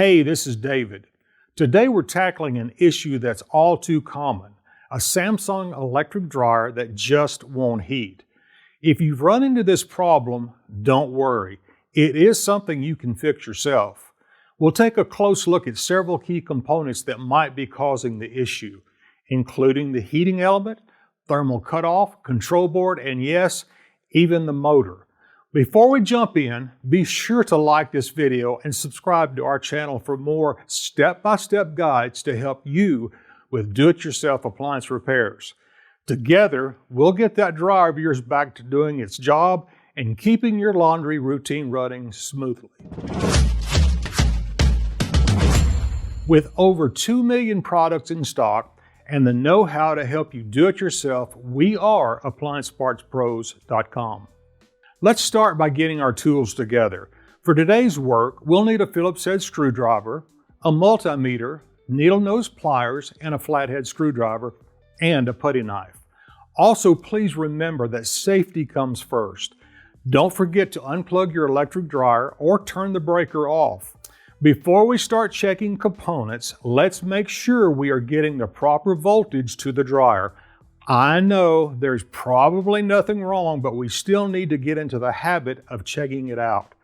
Hey, this is David. Today we're tackling an issue that's all too common, a Samsung electric dryer that just won't heat. If you've run into this problem, don't worry. It is something you can fix yourself. We'll take a close look at several key components that might be causing the issue, including the heating element, thermal cutoff, control board, and yes, even the motor. Before we jump in, be sure to like this video and subscribe to our channel for more step-by-step guides to help you with do-it-yourself appliance repairs. Together, we'll get that dryer of yours back to doing its job and keeping your laundry routine running smoothly. With over 2 million products in stock and the know-how to help you do it yourself, we are AppliancePartsPros.com. Let's start by getting our tools together. For today's work, we'll need a Phillips head screwdriver, a multimeter, needle nose pliers, and a flathead screwdriver, and a putty knife. Also, please remember that safety comes first. Don't forget to unplug your electric dryer or turn the breaker off. Before we start checking components, let's make sure we are getting the proper voltage to the dryer. I know there's probably nothing wrong, but we still need to get into the habit of checking it out.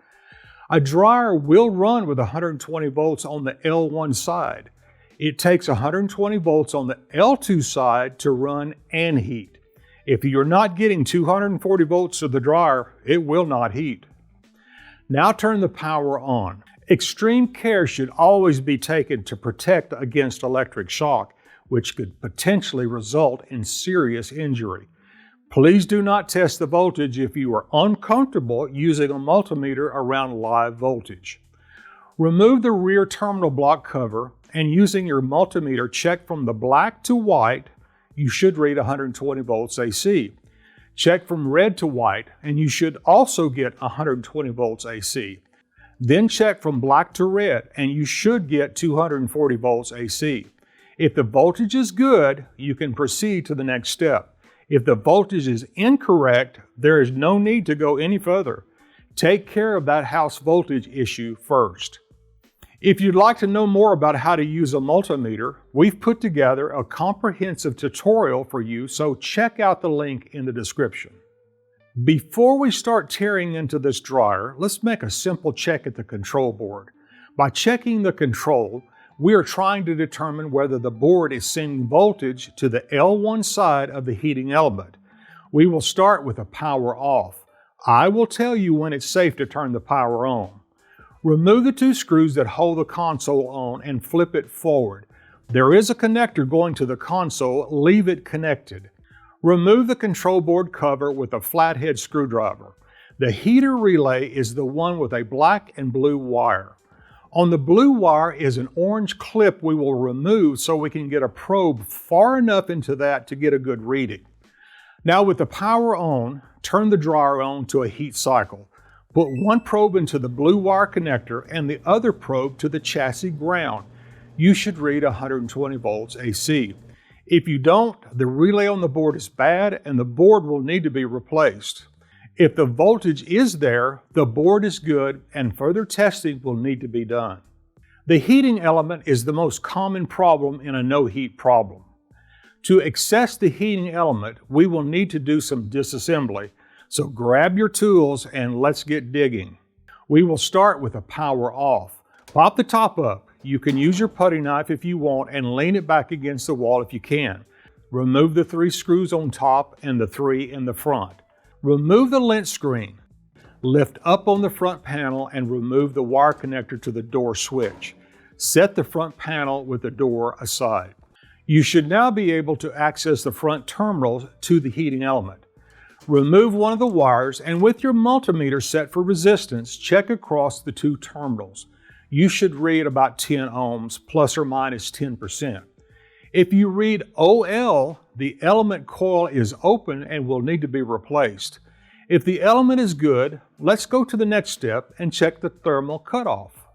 A dryer will run with 120 volts on the L1 side. It takes 120 volts on the L2 side to run and heat. If you're not getting 240 volts to the dryer, it will not heat. Now turn the power on. Extreme care should always be taken to protect against electric shock, which could potentially result in serious injury. Please do not test the voltage if you are uncomfortable using a multimeter around live voltage. Remove the rear terminal block cover and using your multimeter check from the black to white. You should read 120 volts AC. Check from red to white and you should also get 120 volts AC. Then check from black to red and you should get 240 volts AC. If the voltage is good, you can proceed to the next step. If the voltage is incorrect, there is no need to go any further. Take care of that house voltage issue first. If you'd like to know more about how to use a multimeter, we've put together a comprehensive tutorial for you, so check out the link in the description. Before we start tearing into this dryer, let's make a simple check at the control board. By checking the control, we are trying to determine whether the board is sending voltage to the L1 side of the heating element. We will start with the power off. I will tell you when it's safe to turn the power on. Remove the two screws that hold the console on and flip it forward. There is a connector going to the console, leave it connected. Remove the control board cover with a flathead screwdriver. The heater relay is the one with a black and blue wire. On the blue wire is an orange clip we will remove so we can get a probe far enough into that to get a good reading. Now with the power on, turn the dryer on to a heat cycle. Put one probe into the blue wire connector and the other probe to the chassis ground. You should read 120 volts AC. If you don't, the relay on the board is bad and the board will need to be replaced. If the voltage is there, the board is good and further testing will need to be done. The heating element is the most common problem in a no-heat problem. To access the heating element, we will need to do some disassembly, so grab your tools and let's get digging. We will start with the power off. Pop the top up. You can use your putty knife if you want and lean it back against the wall if you can. Remove the 3 screws on top and the 3 in the front. Remove the lint screen. Lift up on the front panel and remove the wire connector to the door switch. Set the front panel with the door aside. You should now be able to access the front terminals to the heating element. Remove one of the wires and with your multimeter set for resistance, check across the 2 terminals. You should read about 10 ohms, plus or minus 10%. If you read OL, the element coil is open and will need to be replaced. If the element is good, let's go to the next step and check the thermal cutoff.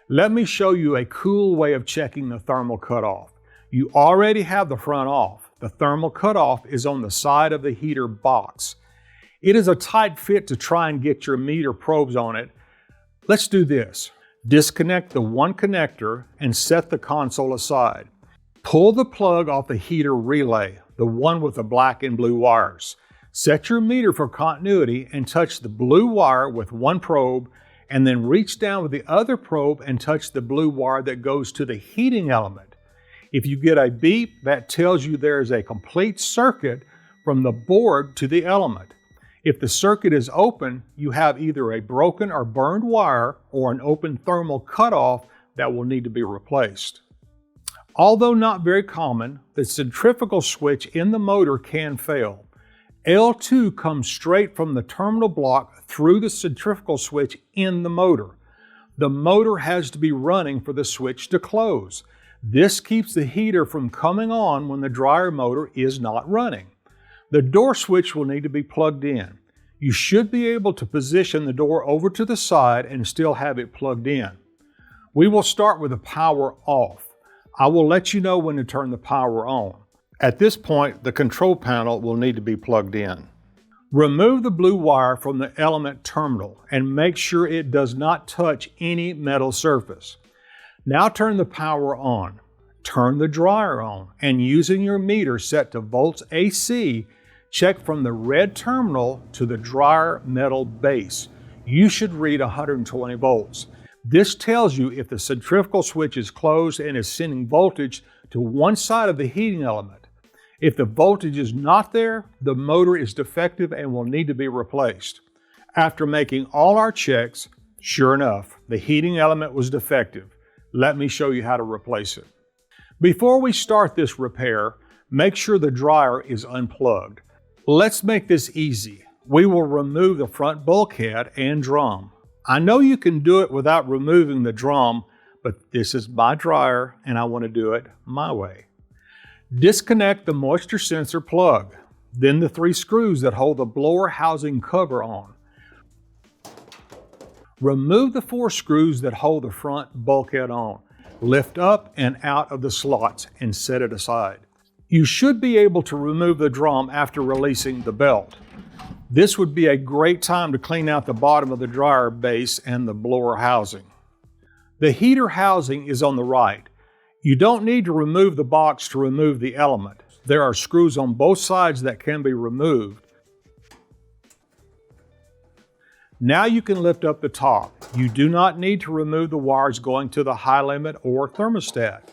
Let me show you a cool way of checking the thermal cutoff. You already have the front off. The thermal cutoff is on the side of the heater box. It is a tight fit to try and get your meter probes on it. Let's do this. Disconnect the one connector and set the console aside. Pull the plug off the heater relay, the one with the black and blue wires. Set your meter for continuity and touch the blue wire with one probe, and then reach down with the other probe and touch the blue wire that goes to the heating element. If you get a beep, that tells you there is a complete circuit from the board to the element. If the circuit is open, you have either a broken or burned wire or an open thermal cutoff that will need to be replaced. Although not very common, the centrifugal switch in the motor can fail. L2 comes straight from the terminal block through the centrifugal switch in the motor. The motor has to be running for the switch to close. This keeps the heater from coming on when the dryer motor is not running. The door switch will need to be plugged in. You should be able to position the door over to the side and still have it plugged in. We will start with the power off. I will let you know when to turn the power on. At this point, the control panel will need to be plugged in. Remove the blue wire from the element terminal and make sure it does not touch any metal surface. Now turn the power on. Turn the dryer on, and using your meter set to volts AC, check from the red terminal to the dryer metal base. You should read 120 volts. This tells you if the centrifugal switch is closed and is sending voltage to one side of the heating element. If the voltage is not there, the motor is defective and will need to be replaced. After making all our checks, sure enough, the heating element was defective. Let me show you how to replace it. Before we start this repair, make sure the dryer is unplugged. Let's make this easy. We will remove the front bulkhead and drum. I know you can do it without removing the drum, but this is my dryer and I want to do it my way. Disconnect the moisture sensor plug, then the 3 screws that hold the blower housing cover on. Remove the 4 screws that hold the front bulkhead on. Lift up and out of the slots and set it aside. You should be able to remove the drum after releasing the belt. This would be a great time to clean out the bottom of the dryer base and the blower housing. The heater housing is on the right. You don't need to remove the box to remove the element. There are screws on both sides that can be removed. Now you can lift up the top. You do not need to remove the wires going to the high limit or thermostat.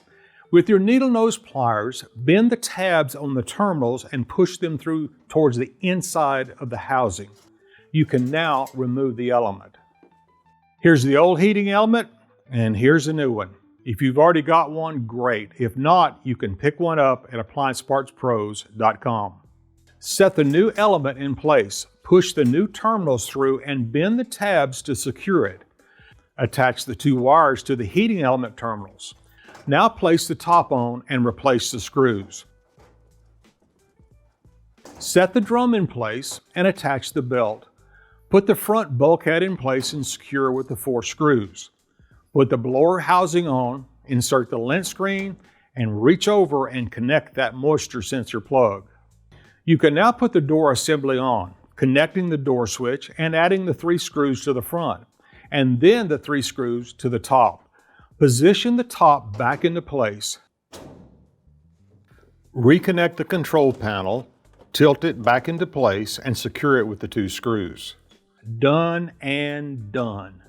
With your needle nose pliers, bend the tabs on the terminals and push them through towards the inside of the housing. You can now remove the element. Here's the old heating element, and here's a new one. If you've already got one, great. If not, you can pick one up at AppliancePartsPros.com. Set the new element in place. Push the new terminals through and bend the tabs to secure it. Attach the 2 wires to the heating element terminals. Now place the top on and replace the screws. Set the drum in place and attach the belt. Put the front bulkhead in place and secure with the 4 screws. Put the blower housing on, insert the lint screen, and reach over and connect that moisture sensor plug. You can now put the door assembly on, connecting the door switch and adding the 3 screws to the front, and then the 3 screws to the top. Position the top back into place. Reconnect the control panel, tilt it back into place, and secure it with the 2 screws. Done and done.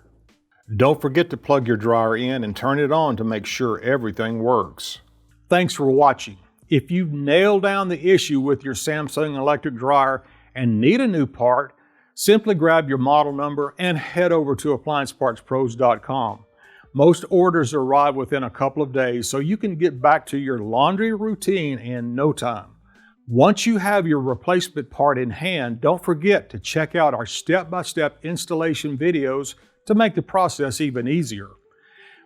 Don't forget to plug your dryer in and turn it on to make sure everything works. Thanks for watching. If you've nailed down the issue with your Samsung electric dryer and need a new part, simply grab your model number and head over to AppliancePartsPros.com. Most orders arrive within a couple of days, so you can get back to your laundry routine in no time. Once you have your replacement part in hand, don't forget to check out our step-by-step installation videos to make the process even easier.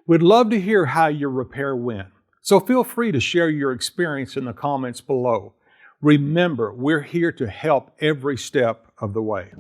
We'd love to hear how your repair went, so feel free to share your experience in the comments below. Remember, we're here to help every step of the way.